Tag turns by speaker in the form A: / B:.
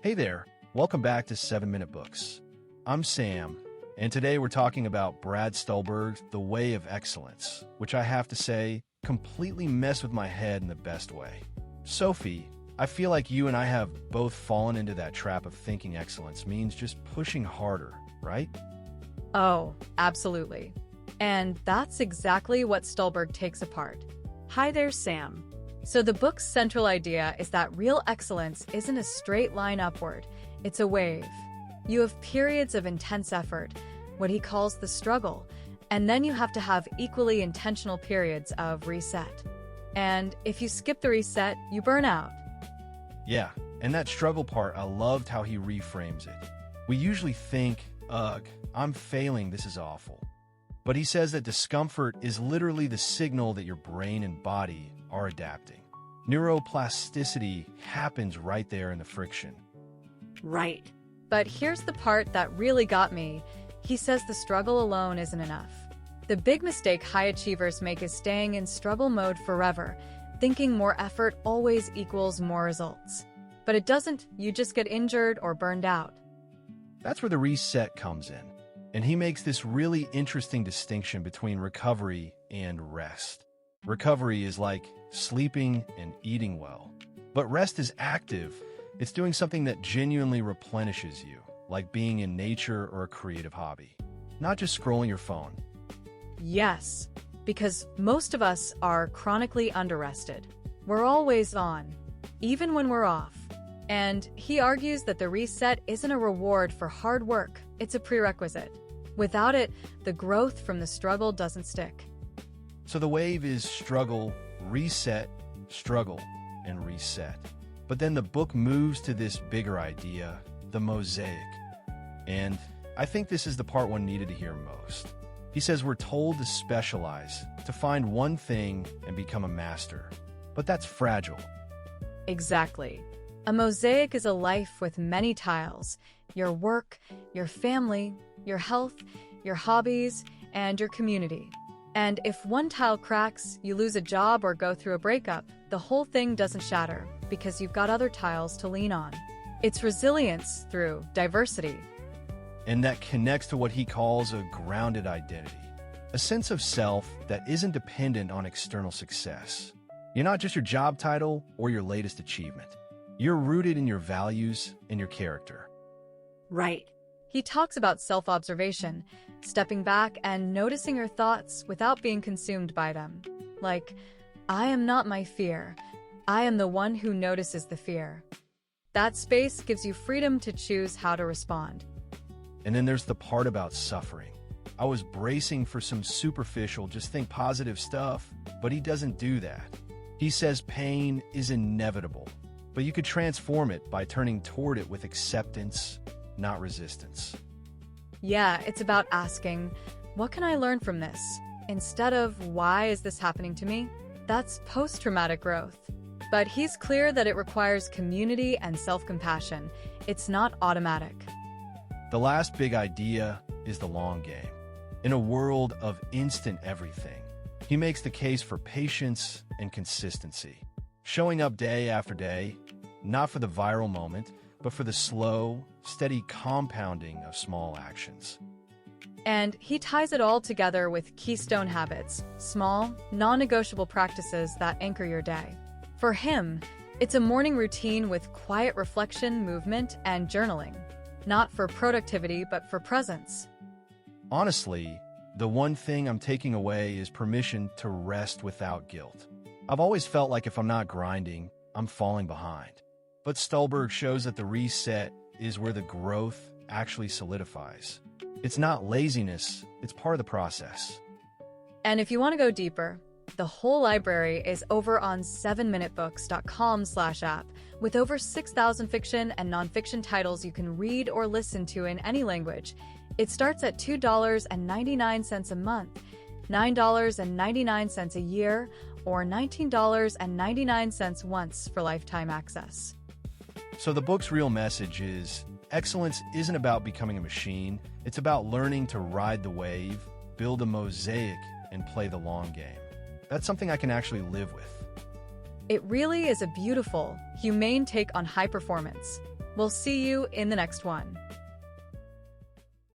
A: Hey there, welcome back to 7 Minute Books. I'm Sam, and today we're talking about Brad Stulberg's The Way of Excellence, which I have to say, completely messed with my head in the best way. Sophie, I feel like you and I have both fallen into that trap of thinking excellence means just pushing harder, right?
B: Oh, absolutely. And that's exactly what Stulberg takes apart. Hi there, Sam. So the book's central idea is that real excellence isn't a straight line upward, it's a wave. You have periods of intense effort, what he calls the struggle, and then you have to have equally intentional periods of reset. And if you skip the reset, you burn out.
A: Yeah, and that struggle part, I loved how he reframes it. We usually think, ugh, I'm failing, this is awful. But he says that discomfort is literally the signal that your brain and body are adapting. Neuroplasticity happens right there in the friction.
B: Right. But here's the part that really got me. He says the struggle alone isn't enough. The big mistake high achievers make is staying in struggle mode forever, thinking more effort always equals more results. But it doesn't, you just get injured or burned out.
A: That's where the reset comes in. And he makes this really interesting distinction between recovery and rest. Recovery is like sleeping and eating well. But rest is active. It's doing something that genuinely replenishes you, like being in nature or a creative hobby, not just scrolling your phone.
B: Yes, because most of us are chronically underrested. We're always on, even when we're off. And he argues that the reset isn't a reward for hard work, it's a prerequisite. Without it, the growth from the struggle doesn't stick.
A: So the wave is struggle, reset, struggle, and reset. But then the book moves to this bigger idea, the mosaic. And I think this is the part one needed to hear most. He says we're told to specialize, to find one thing and become a master. But that's fragile.
B: Exactly. A mosaic is a life with many tiles. Your work, your family, your health, your hobbies, and your community. And if one tile cracks, you lose a job or go through a breakup, the whole thing doesn't shatter because you've got other tiles to lean on. It's resilience through diversity.
A: And that connects to what he calls a grounded identity, a sense of self that isn't dependent on external success. You're not just your job title or your latest achievement. You're rooted in your values and your character.
B: Right. He talks about self-observation, stepping back and noticing your thoughts without being consumed by them. Like, I am not my fear. I am the one who notices the fear. That space gives you freedom to choose how to respond.
A: And then there's the part about suffering. I was bracing for some superficial, just think positive stuff, but he doesn't do that. He says pain is inevitable, but you could transform it by turning toward it with acceptance, not resistance.
B: Yeah, it's about asking, what can I learn from this? Instead of, why is this happening to me? That's post-traumatic growth. But he's clear that it requires community and self-compassion. It's not automatic.
A: The last big idea is the long game. In a world of instant everything, he makes the case for patience and consistency. Showing up day after day, not for the viral moment, but for the slow, steady compounding of small actions.
B: And he ties it all together with Keystone habits, small, non-negotiable practices that anchor your day. For him, it's a morning routine with quiet reflection, movement, and journaling. Not for productivity, but for presence.
A: Honestly, the one thing I'm taking away is permission to rest without guilt. I've always felt like if I'm not grinding, I'm falling behind. But Stulberg shows that the reset is where the growth actually solidifies. It's not laziness, it's part of the process.
B: And if you want to go deeper, the whole library is over on 7minutebooks.com/app with over 6,000 fiction and nonfiction titles you can read or listen to in any language. It starts at $2.99 a month, $9.99 a year, or $19.99 once for lifetime access.
A: So the book's real message is, excellence isn't about becoming a machine, it's about learning to ride the wave, build a mosaic, and play the long game. That's something I can actually live with.
B: It really is a beautiful, humane take on high performance. We'll see you in the next one.